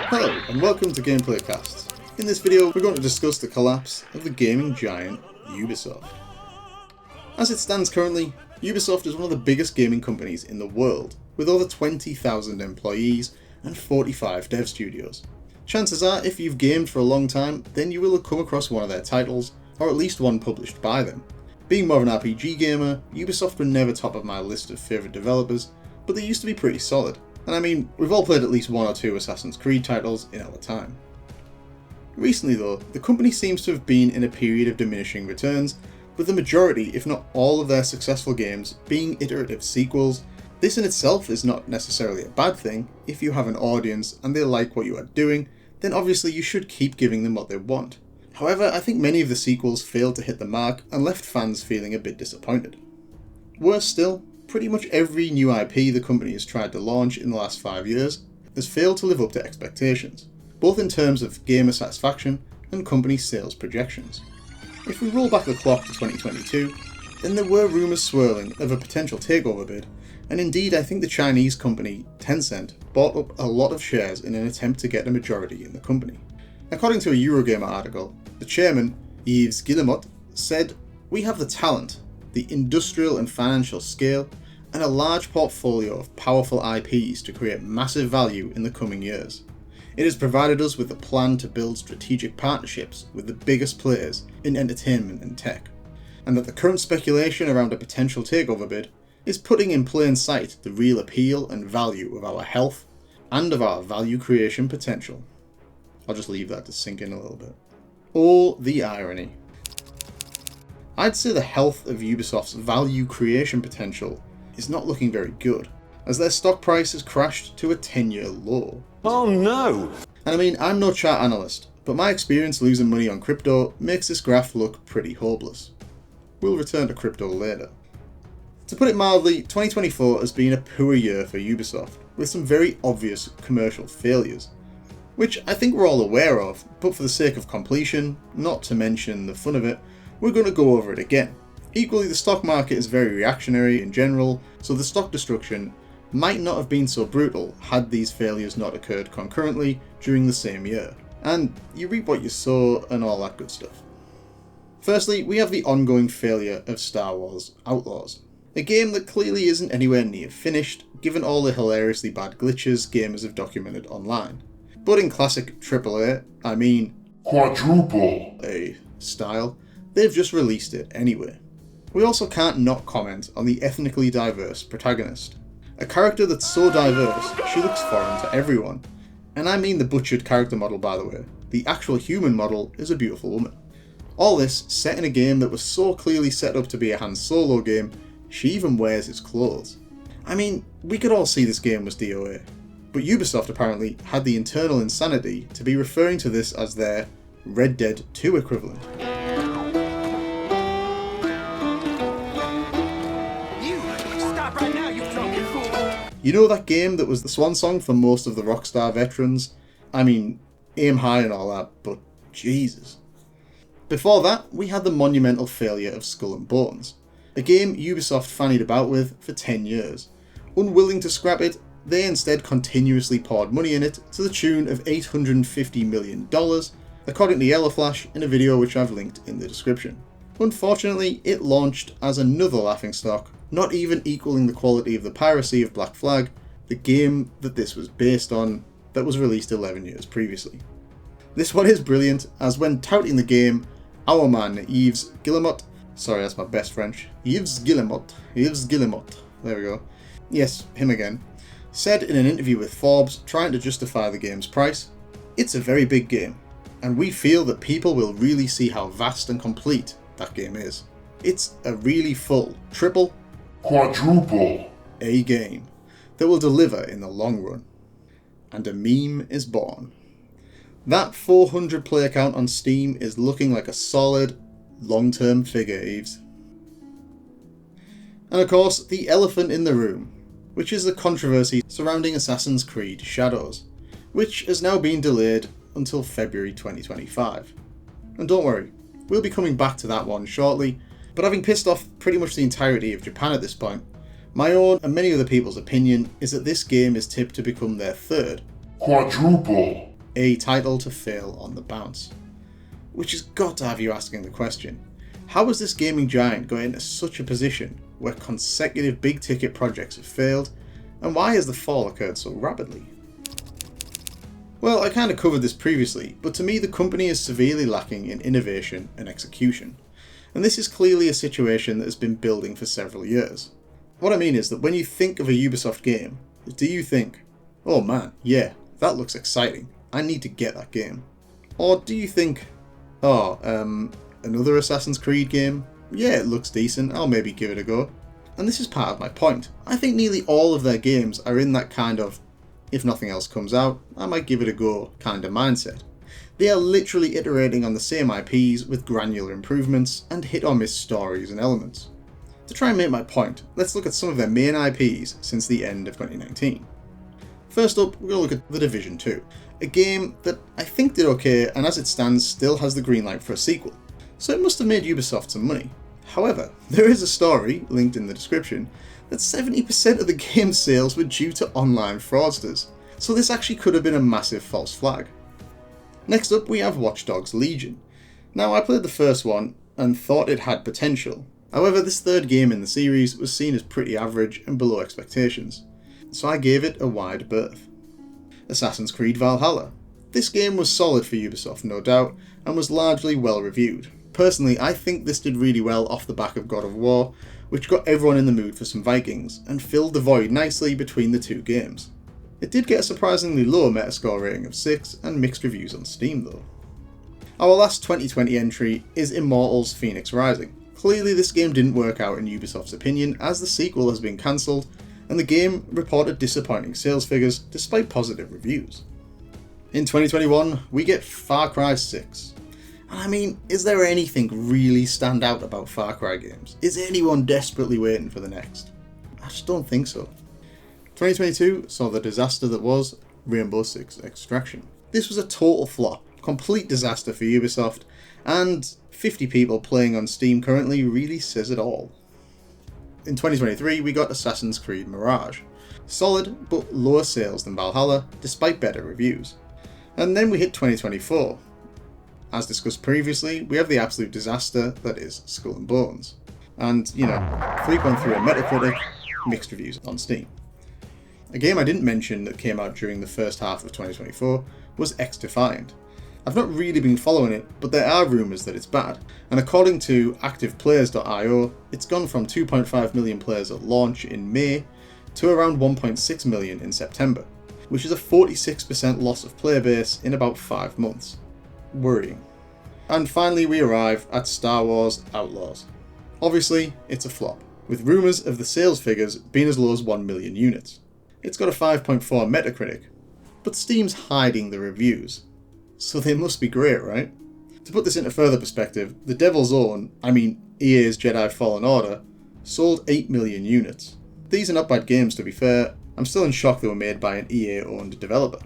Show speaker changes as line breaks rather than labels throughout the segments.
Hello and welcome to GameplayCasts. In this video we're going to discuss the collapse of the gaming giant Ubisoft. As it stands currently, Ubisoft is one of the biggest gaming companies in the world, with over 20,000 employees and 45 dev studios. Chances are, if you've gamed for a long time, then you will have come across one of their titles, or at least one published by them. Being more of an RPG gamer, Ubisoft were never top of my list of favourite developers, but they used to be pretty solid. And I mean, we've all played at least one or two Assassin's Creed titles in our time. Recently though, the company seems to have been in a period of diminishing returns, with the majority, if not all of their successful games being iterative sequels. This in itself is not necessarily a bad thing. If you have an audience and they like what you are doing, then obviously you should keep giving them what they want. However, I think many of the sequels failed to hit the mark and left fans feeling a bit disappointed. Worse still, pretty much every new IP the company has tried to launch in the last 5 years has failed to live up to expectations, both in terms of gamer satisfaction and company sales projections. If we roll back the clock to 2022, then there were rumours swirling of a potential takeover bid, and indeed I think the Chinese company Tencent bought up a lot of shares in an attempt to get a majority in the company. According to a Eurogamer article, the chairman, Yves Guillemot, said, "We have the talent, the industrial and financial scale, and a large portfolio of powerful IPs to create massive value in the coming years. It has provided us with a plan to build strategic partnerships with the biggest players in entertainment and tech, and that the current speculation around a potential takeover bid is putting in plain sight the real appeal and value of our health and of our value creation potential." I'll just leave that to sink in a little bit. Oh, the irony. I'd say the health of Ubisoft's value creation potential is not looking very good, as their stock price has crashed to a 10-year low.
Oh no!
And I mean, I'm no chart analyst, but my experience losing money on crypto makes this graph look pretty hopeless. We'll return to crypto later. To put it mildly, 2024 has been a poor year for Ubisoft, with some very obvious commercial failures, which I think we're all aware of, but for the sake of completion, not to mention the fun of it, we're going to go over it again. Equally, the stock market is very reactionary in general, so the stock destruction might not have been so brutal had these failures not occurred concurrently during the same year. And you reap what you sow and all that good stuff. Firstly, we have the ongoing failure of Star Wars Outlaws, a game that clearly isn't anywhere near finished, given all the hilariously bad glitches gamers have documented online. But in classic AAA, I mean quadruple A style, they've just released it anyway. We also can't not comment on the ethnically diverse protagonist. A character that's so diverse, she looks foreign to everyone. And I mean the butchered character model, by the way. The actual human model is a beautiful woman. All this set in a game that was so clearly set up to be a Han Solo game, she even wears his clothes. I mean, we could all see this game was DOA. But Ubisoft apparently had the internal insanity to be referring to this as their Red Dead 2 equivalent. You know that game that was the swan song for most of the Rockstar veterans? I mean, aim high and all that, but Jesus. Before that, we had the monumental failure of Skull and Bones, a game Ubisoft fannied about with for 10 years. Unwilling to scrap it, they instead continuously poured money in it to the tune of $850 million, according to Yellowflash in a video which I've linked in the description. Unfortunately, it launched as another laughingstock, not even equaling the quality of the piracy of Black Flag, the game that this was based on, that was released 11 years previously. This one is brilliant, as when touting the game, our man Yves Guillemot, sorry that's my best French, Yves Guillemot, there we go, yes, him again, said in an interview with Forbes, trying to justify the game's price, "It's a very big game, and we feel that people will really see how vast and complete that game is. It's a really full, triple, quadruple A game that will deliver in the long run." And a meme is born. That 400 player count on Steam is looking like a solid, long-term figure, Yves. And of course, the elephant in the room, which is the controversy surrounding Assassin's Creed Shadows, which has now been delayed until February 2025. And don't worry, we'll be coming back to that one shortly, but having pissed off pretty much the entirety of Japan at this point, my own and many other people's opinion is that this game is tipped to become their third, quadruple a title to fail on the bounce. Which has got to have you asking the question, how has this gaming giant got into such a position where consecutive big ticket projects have failed, and why has the fall occurred so rapidly? Well, I kind of covered this previously, but to me the company is severely lacking in innovation and execution, and this is clearly a situation that has been building for several years. What I mean is that when you think of a Ubisoft game, do you think, oh man, yeah, that looks exciting, I need to get that game? Or do you think, oh, another Assassin's Creed game? Yeah, it looks decent, I'll maybe give it a go. And this is part of my point. I think nearly all of their games are in that kind of, if nothing else comes out, I might give it a go kind of mindset. They are literally iterating on the same IPs with granular improvements and hit or miss stories and elements. To try and make my point, let's look at some of their main IPs since the end of 2019. First up, we're going to look at The Division 2, a game that I think did okay and as it stands still has the green light for a sequel, so it must have made Ubisoft some money. However, there is a story, linked in the description, that 70% of the game's sales were due to online fraudsters, so this actually could have been a massive false flag. Next up we have Watch Dogs Legion. Now I played the first one and thought it had potential, however this third game in the series was seen as pretty average and below expectations, so I gave it a wide berth. Assassin's Creed Valhalla. This game was solid for Ubisoft no doubt, and was largely well reviewed. Personally, I think this did really well off the back of God of War, which got everyone in the mood for some Vikings, and filled the void nicely between the two games. It did get a surprisingly low Metascore rating of 6 and mixed reviews on Steam though. Our last 2020 entry is Immortals Fenyx Rising. Clearly this game didn't work out in Ubisoft's opinion, as the sequel has been cancelled, and the game reported disappointing sales figures despite positive reviews. In 2021, we get Far Cry 6. And I mean, is there anything really stand out about Far Cry games? Is anyone desperately waiting for the next? I just don't think so. 2022 saw the disaster that was Rainbow Six Extraction. This was a total flop, complete disaster for Ubisoft, and 50 people playing on Steam currently really says it all. In 2023 we got Assassin's Creed Mirage. Solid, but lower sales than Valhalla, despite better reviews. And then we hit 2024. As discussed previously, we have the absolute disaster that is Skull and Bones. And, you know, Fleet went through a Metacritic, mixed reviews on Steam. A game I didn't mention that came out during the first half of 2024 was XDefiant. I've not really been following it, but there are rumours that it's bad, and according to ActivePlayers.io, it's gone from 2.5 million players at launch in May to around 1.6 million in September, which is a 46% loss of player base in about 5 months. Worrying. And finally we arrive at Star Wars Outlaws. Obviously, it's a flop, with rumours of the sales figures being as low as 1 million units. It's got a 5.4 Metacritic, but Steam's hiding the reviews, so they must be great, right? To put this into further perspective, the Devil's Own, EA's Jedi Fallen Order, sold 8 million units. These are not bad games to be fair, I'm still in shock they were made by an EA-owned developer.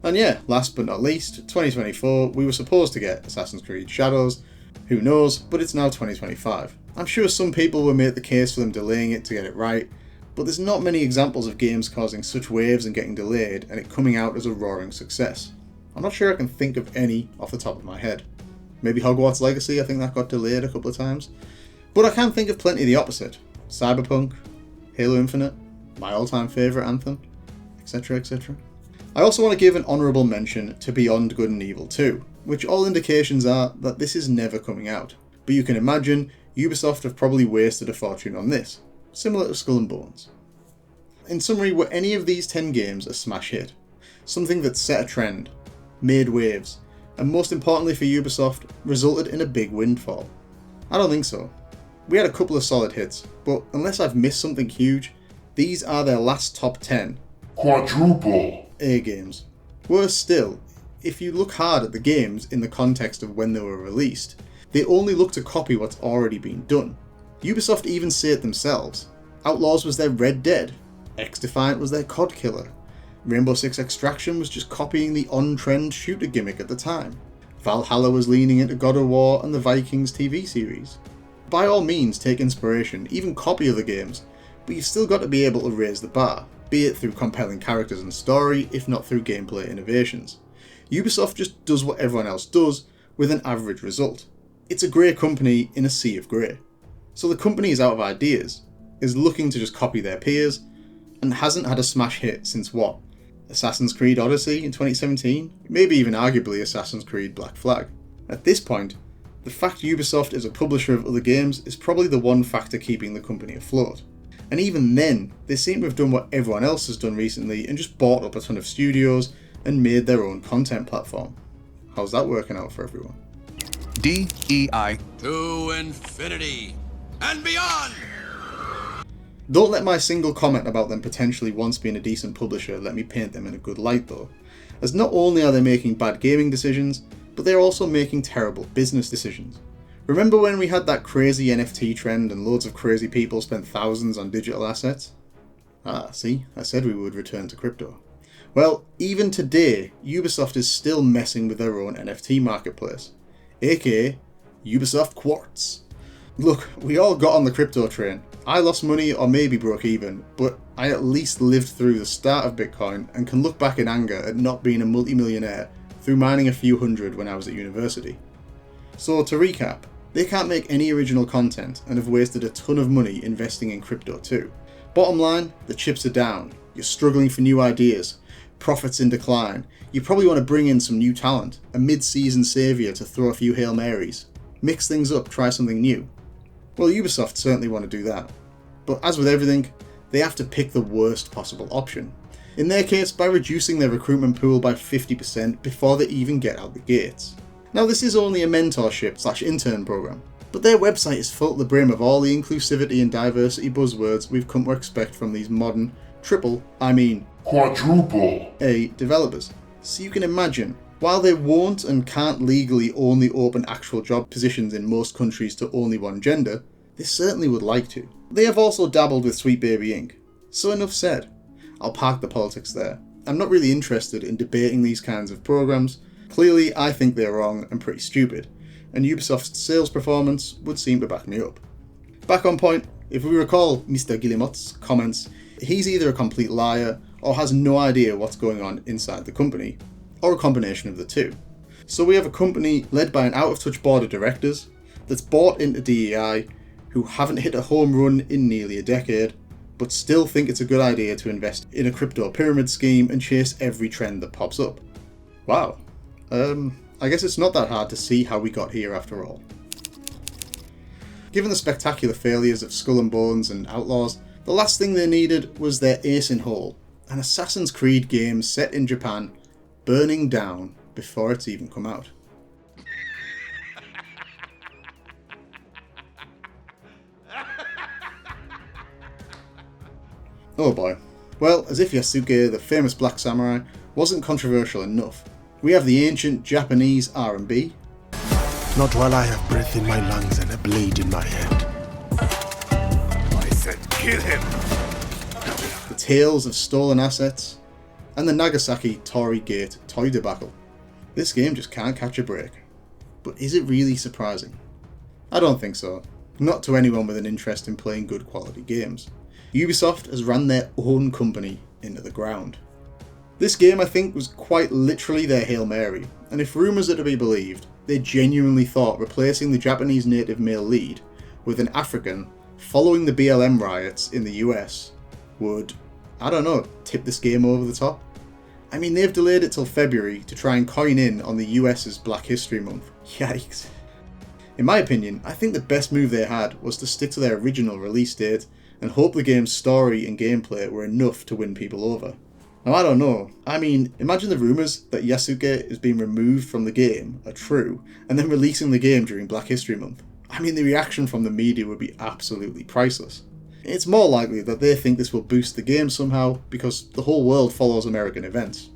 And yeah, last but not least, 2024, we were supposed to get Assassin's Creed Shadows. Who knows, but it's now 2025. I'm sure some people will make the case for them delaying it to get it right, but there's not many examples of games causing such waves and getting delayed and it coming out as a roaring success. I'm not sure I can think of any off the top of my head. Maybe Hogwarts Legacy, I think that got delayed a couple of times. But I can think of plenty of the opposite. Cyberpunk, Halo Infinite, my all-time favourite Anthem, etc, etc. I also want to give an honourable mention to Beyond Good and Evil 2, which all indications are that this is never coming out. But you can imagine, Ubisoft have probably wasted a fortune on this, similar to Skull and Bones. In summary, were any of these 10 games a smash hit? Something that set a trend, made waves, and most importantly for Ubisoft, resulted in a big windfall? I don't think so. We had a couple of solid hits, but unless I've missed something huge, these are their last top 10
quadruple
A games. Worse still, if you look hard at the games in the context of when they were released, they only look to copy what's already been done. Ubisoft even say it themselves. Outlaws was their Red Dead, XDefiant was their COD killer, Rainbow Six Extraction was just copying the on-trend shooter gimmick at the time, Valhalla was leaning into God of War and the Vikings TV series. By all means take inspiration, even copy other games, but you've still got to be able to raise the bar, be it through compelling characters and story, if not through gameplay innovations. Ubisoft just does what everyone else does with an average result. It's a grey company in a sea of grey. So the company is out of ideas, is looking to just copy their peers, and hasn't had a smash hit since what? Assassin's Creed Odyssey in 2017? Maybe even arguably Assassin's Creed Black Flag. At this point, the fact Ubisoft is a publisher of other games is probably the one factor keeping the company afloat. And even then, they seem to have done what everyone else has done recently and just bought up a ton of studios and made their own content platform. How's that working out for everyone?
DEI.
To infinity and beyond!
Don't let my single comment about them potentially once being a decent publisher let me paint them in a good light though, as not only are they making bad gaming decisions, but they're also making terrible business decisions. Remember when we had that crazy NFT trend and loads of crazy people spent thousands on digital assets? Ah, see, I said we would return to crypto. Well, even today, Ubisoft is still messing with their own NFT marketplace, aka Ubisoft Quartz. Look, we all got on the crypto train. I lost money or maybe broke even, but I at least lived through the start of Bitcoin and can look back in anger at not being a multimillionaire through mining a few hundred when I was at university. So to recap, they can't make any original content and have wasted a ton of money investing in crypto too. Bottom line, the chips are down, you're struggling for new ideas, profits in decline, you probably want to bring in some new talent, a mid-season saviour to throw a few Hail Marys, mix things up, try something new. Well, Ubisoft certainly want to do that. But as with everything, they have to pick the worst possible option. In their case, by reducing their recruitment pool by 50% before they even get out the gates. Now this is only a mentorship/intern program, but their website is full to the brim of all the inclusivity and diversity buzzwords we've come to expect from these modern, quadruple A developers. So you can imagine, while they won't and can't legally only open actual job positions in most countries to only one gender, they certainly would like to. They have also dabbled with Sweet Baby Inc. So enough said. I'll park the politics there. I'm not really interested in debating these kinds of programs. Clearly, I think they're wrong and pretty stupid, and Ubisoft's sales performance would seem to back me up. Back on point, if we recall Mr. Guillemot's comments, he's either a complete liar or has no idea what's going on inside the company, or a combination of the two. So we have a company led by an out-of-touch board of directors that's bought into DEI, who haven't hit a home run in nearly a decade, but still think it's a good idea to invest in a crypto pyramid scheme and chase every trend that pops up. Wow. I guess it's not that hard to see how we got here after all. Given the spectacular failures of Skull and Bones and Outlaws, the last thing they needed was their ace in hole, an Assassin's Creed game set in Japan, burning down before it's even come out. Oh boy. Well, as if Yasuke, the famous black samurai, wasn't controversial enough, we have the ancient Japanese R&B.
Not while I have breath in my lungs and a blade in my hand.
I said kill him.
The tales of stolen assets, and the Nagasaki Torii Gate toy debacle. This game just can't catch a break. But is it really surprising? I don't think so. Not to anyone with an interest in playing good quality games. Ubisoft has ran their own company into the ground. This game, I think, was quite literally their Hail Mary, and if rumours are to be believed, they genuinely thought replacing the Japanese native male lead with an African following the BLM riots in the US would, I don't know, tip this game over the top. I mean, they've delayed it till February to try and coin in on the US's Black History Month. Yikes. In my opinion, I think the best move they had was to stick to their original release date and hope the game's story and gameplay were enough to win people over. Now I don't know, I mean, imagine the rumours that Yasuke is being removed from the game are true, and then releasing the game during Black History Month. I mean, the reaction from the media would be absolutely priceless. It's more likely that they think this will boost the game somehow, because the whole world follows American events.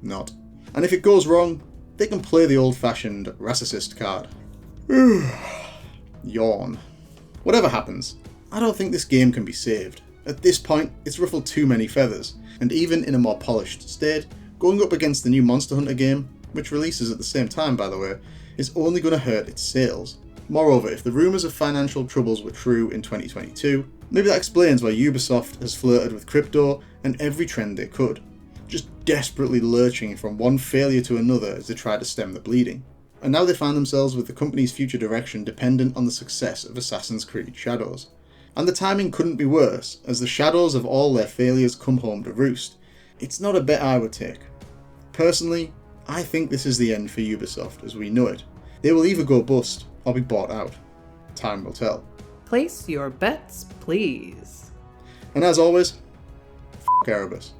Not. And if it goes wrong, they can play the old-fashioned racist card. Yawn. Whatever happens, I don't think this game can be saved. At this point, it's ruffled too many feathers, and even in a more polished state, going up against the new Monster Hunter game, which releases at the same time by the way, is only going to hurt its sales. Moreover, if the rumours of financial troubles were true in 2022, maybe that explains why Ubisoft has flirted with crypto and every trend they could. just desperately lurching from one failure to another as they tried to stem the bleeding. And now they find themselves with the company's future direction dependent on the success of Assassin's Creed Shadows. And the timing couldn't be worse, as the shadows of all their failures come home to roost. It's not a bet I would take. Personally, I think this is the end for Ubisoft as we know it. They will either go bust or be bought out. Time will tell.
Place your bets, please.
And as always, f*** Erebus.